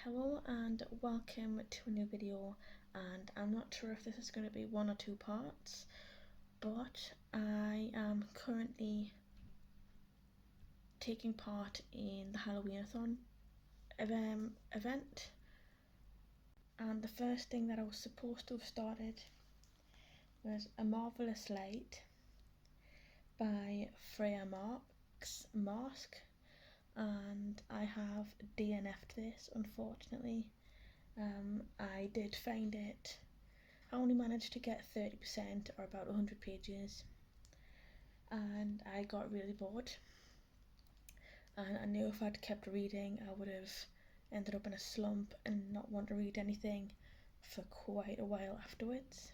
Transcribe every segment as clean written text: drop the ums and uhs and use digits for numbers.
Hello and welcome to a new video, and I'm not sure if this is going to be one or two parts, but I am currently taking part in the Halloweenathon event, and the first thing that I was supposed to have started was A Marvelous Light by Freya Mask, and I have DNF'd this, unfortunately. I did find it. I only managed to get 30% or about 100 pages, and I got really bored, and I knew if I'd kept reading I would have ended up in a slump and not want to read anything for quite a while afterwards,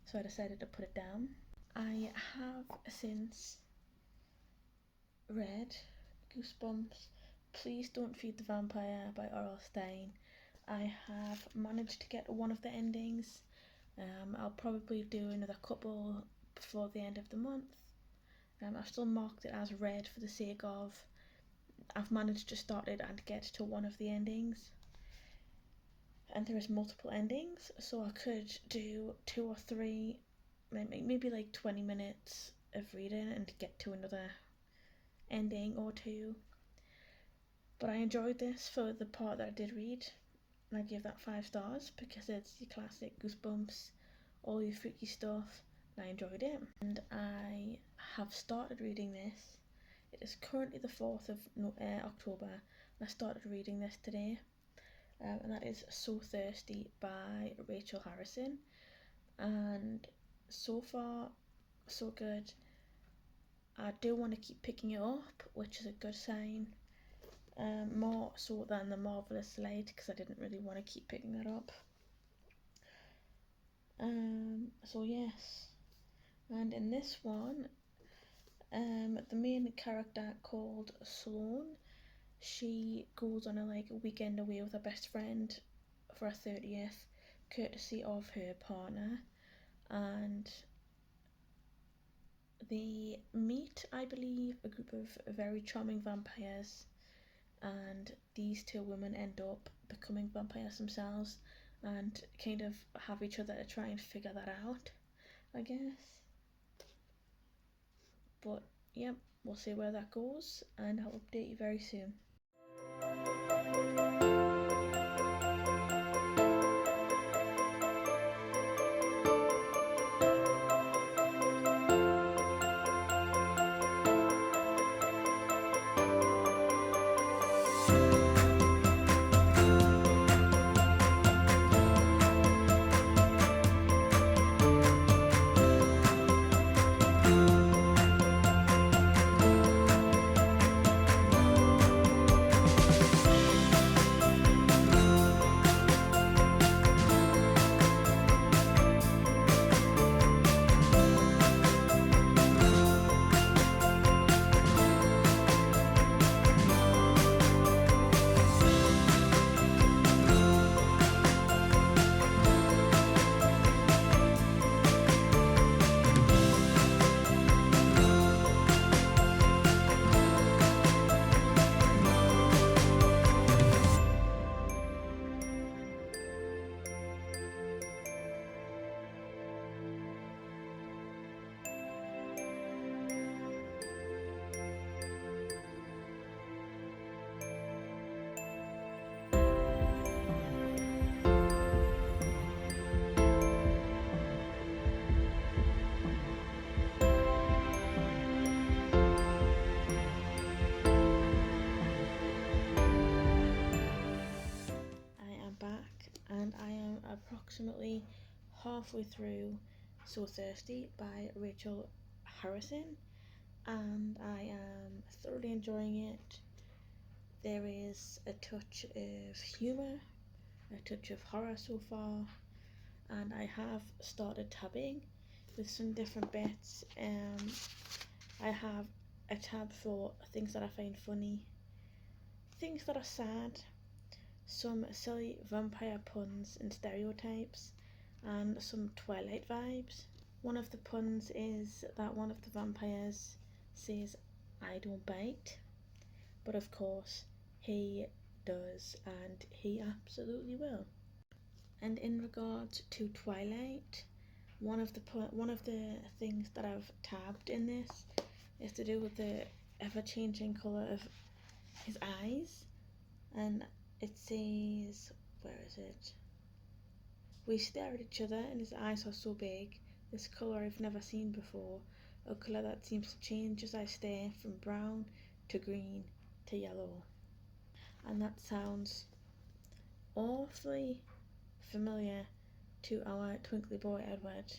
so I decided to put it down. I have since read Goosebumps, Please Don't Feed the Vampire by R.L. Stein. I have managed to get one of the endings. I'll probably do another couple before the end of the month. I've still marked it as read for the sake of I've managed to start it and get to one of the endings. And there is multiple endings, so I could do 2 or 3, maybe like 20 minutes of reading and get to another ending or two. But I enjoyed this for the part that I did read, and I give that 5 stars because it's your classic Goosebumps, all your freaky stuff, and I enjoyed it. And I have started reading this. It is currently the 4th of October, and I started reading this today, and that is So Thirsty by Rachel Harrison, and so far so good. I do want to keep picking it up, which is a good sign. More so than The Marvelous Light, because I didn't really want to keep picking that up. So yes, and in this one, the main character called Sloane, she goes on a weekend away with her best friend for her 30th, courtesy of her partner, and they meet, I believe, a group of very charming vampires, and these two women end up becoming vampires themselves and kind of have each other to try and figure that out, I guess. But yep, we'll see where that goes, and I'll update you very soon. And I am approximately halfway through So Thirsty by Rachel Harrison, and I am thoroughly enjoying it. There is a touch of humour, a touch of horror so far, and I have started tabbing with some different bits. I have a tab for things that I find funny, things that are sad, some silly vampire puns and stereotypes, and some Twilight vibes. One of the puns is that one of the vampires says, "I don't bite," but of course he does, and he absolutely will. And in regards to Twilight, one of the things that I've tabbed in this is to do with the ever-changing colour of his eyes, and it says, where is it? We stare at each other and his eyes are so big, this colour I've never seen before, a colour that seems to change as I stare from brown to green to yellow. And that sounds awfully familiar to our twinkly boy Edward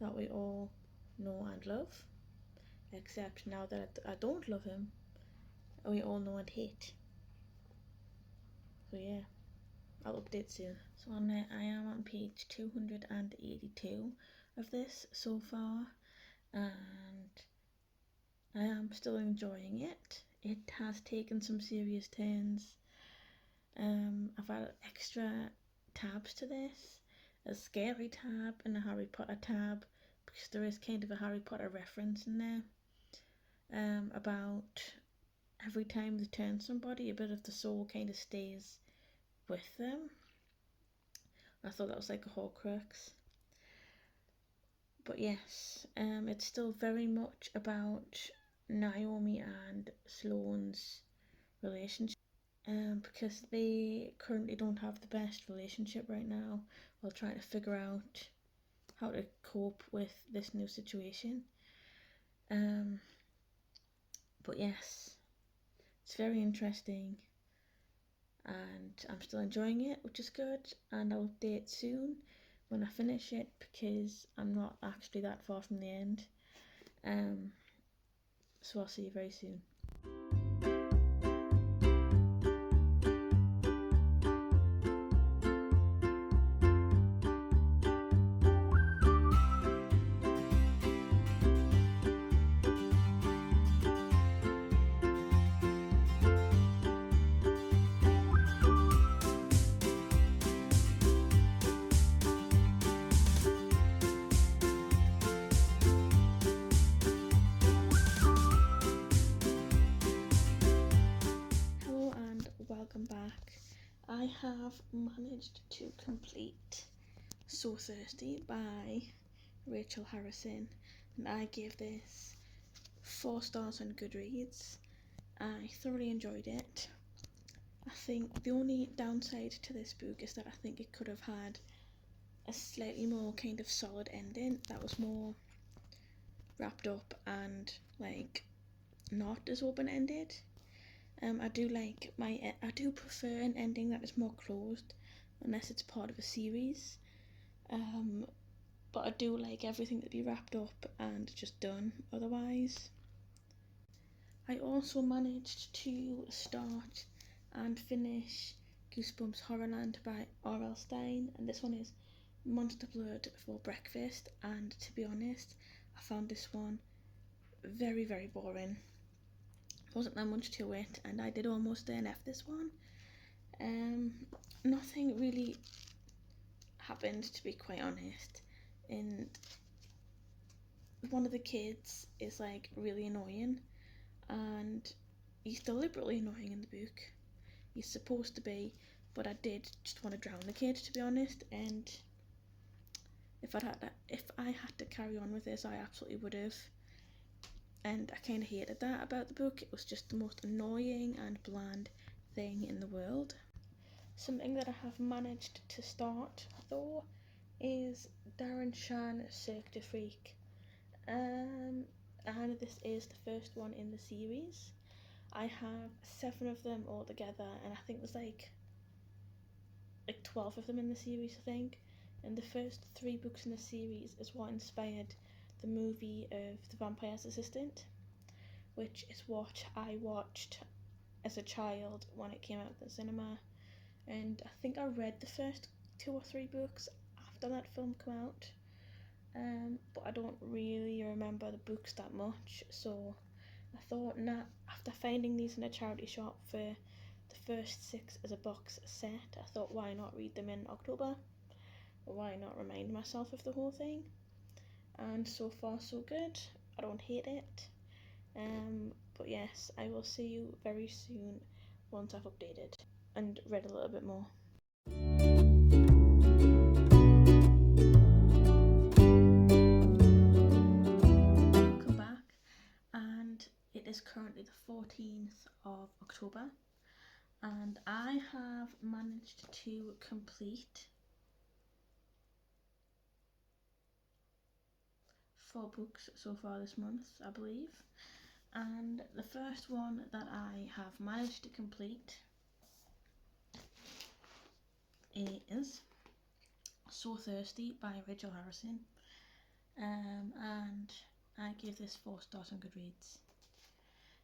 that we all know and love, except now that I don't love him, we all know and hate. So yeah, I'll update soon. So I am on page 282 of this so far, and I am still enjoying it. It has taken some serious turns. I've had extra tabs to this, a scary tab and a Harry Potter tab, because there is kind of a Harry Potter reference in there, about every time they turn somebody, a bit of the soul kind of stays with them. I thought that was like a Horcrux. But yes, it's still very much about Naomi and Sloane's relationship, because they currently don't have the best relationship right now while trying to figure out how to cope with this new situation. But yes, it's very interesting and I'm still enjoying it, which is good, and I'll update soon when I finish it because I'm not actually that far from the end. So I'll see you very soon. Hello and welcome back. I have managed to complete So Thirsty by Rachel Harrison, and I gave this 4 stars on Goodreads. I thoroughly enjoyed it. I think the only downside to this book is that I think it could have had a slightly more kind of solid ending that was more wrapped up and like not as open-ended. I do prefer an ending that is more closed unless it's part of a series. But I do like everything to be wrapped up and just done otherwise. I also managed to start and finish Goosebumps Horrorland by R.L. Stine, and this one is Monster Blood for Breakfast, and to be honest, I found this one very, very boring. Wasn't that much to it, and I did almost DNF this one. Nothing really happened, to be quite honest, and one of the kids is like really annoying, and he's deliberately annoying in the book. He's supposed to be, but I did just want to drown the kid, to be honest, and if I had to carry on with this, I absolutely would have. And I kind of hated that about the book. It was just the most annoying and bland thing in the world. Something that I have managed to start, though, is Darren Shan Cirque du Freak. And this is the first one in the series. I have 7 of them all together, and I think there's like 12 of them in the series, I think. And the first 3 books in the series is what inspired the movie of The Vampire's Assistant, which is what I watched as a child when it came out at the cinema. And I think I read the first 2 or 3 books after that film came out, but I don't really remember the books that much, so I thought, after finding these in a charity shop for the first 6 as a box set, I thought, why not read them in October? Or why not remind myself of the whole thing? And so far so good. I don't hate it. But yes, I will see you very soon once I've updated and read a little bit more. Welcome back, and it is currently the 14th of October, and I have managed to complete 4 books so far this month, I believe. And the first one that I have managed to complete is So Thirsty by Rachel Harrison, and I gave this 4 stars on Goodreads.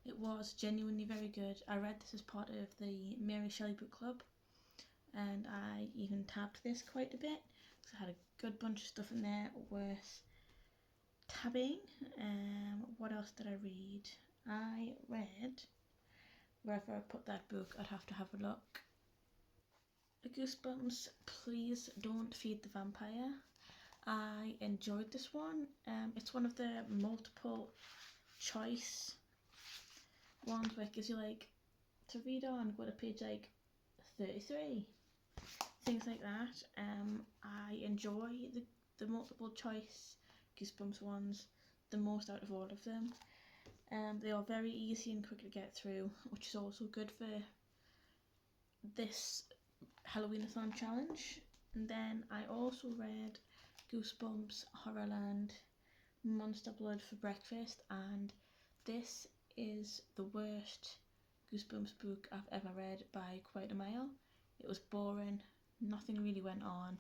It was genuinely very good. I read this as part of the Mary Shelley book club, and I even tabbed this quite a bit because I had a good bunch of stuff in there worth tabbing. What else did I read? I read, wherever I put that book, I'd have to have a look. Goosebumps, Please Don't Feed the Vampire. I enjoyed this one. It's one of the multiple choice ones where it gives you like to read on, go to page like 33, things like that. I enjoy the multiple choice Goosebumps ones the most out of all of them. They are very easy and quick to get through, which is also good for this Halloweenathon challenge. And then I also read Goosebumps Horrorland Monster Blood for Breakfast, and this is the worst Goosebumps book I've ever read by quite a mile. It was boring, nothing really went on,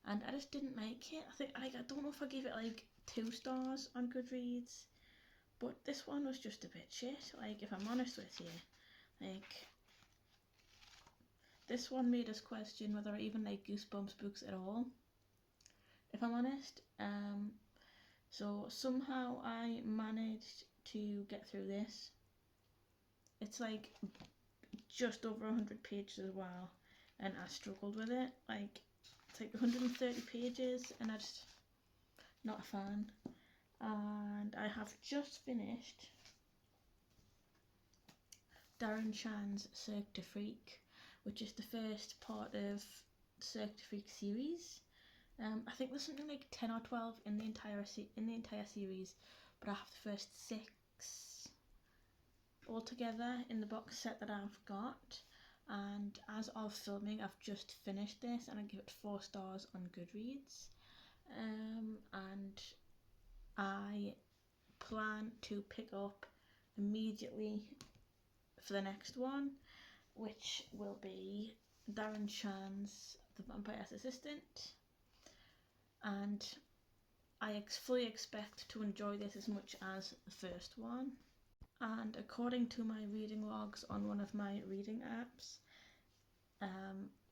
and I just didn't like it. I don't know if I gave it like 2 stars on Goodreads, but this one was just a bit shit, like, if I'm honest with you. Like, this one made us question whether I even like Goosebumps books at all, if I'm honest. So somehow I managed to get through this. It's like just over 100 pages as well, and I struggled with it. Like, it's like 130 pages, and I just not a fan. And I have just finished Darren Shan's Cirque du Freak, which is the first part of Cirque du Freak series. I think there's something like 10 or 12 in the entire series, but I have the first 6 altogether in the box set that I've got. And as of filming, I've just finished this, and I give it 4 stars on Goodreads. And I plan to pick up immediately for the next one, which will be Darren Shan's The Vampire's Assistant. And I fully expect to enjoy this as much as the first one. And according to my reading logs on one of my reading apps,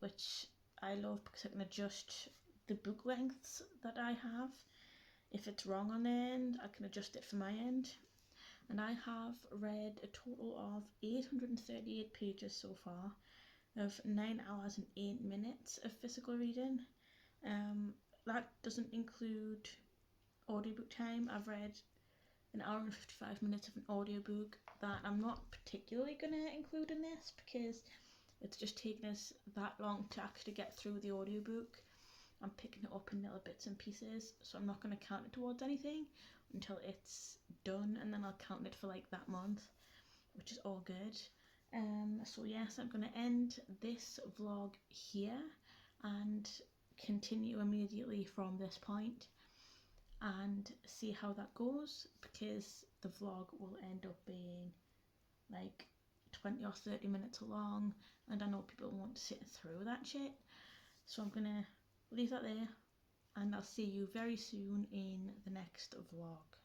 which I love because I can adjust the book lengths that I have. If it's wrong on their end, I can adjust it for my end. And I have read a total of 838 pages so far, of 9 hours and 8 minutes of physical reading. That doesn't include audiobook time. I've read an hour and 55 minutes of an audiobook that I'm not particularly going to include in this because it's just taken us that long to actually get through the audiobook. I'm picking it up in little bits and pieces, so I'm not going to count it towards anything until it's done, and then I'll count it for like that month, which is all good. So yes, I'm going to end this vlog here and continue immediately from this point and see how that goes, because the vlog will end up being like 20 or 30 minutes long, and I know people won't sit through that shit. So I'm gonna leave that there, and I'll see you very soon in the next vlog.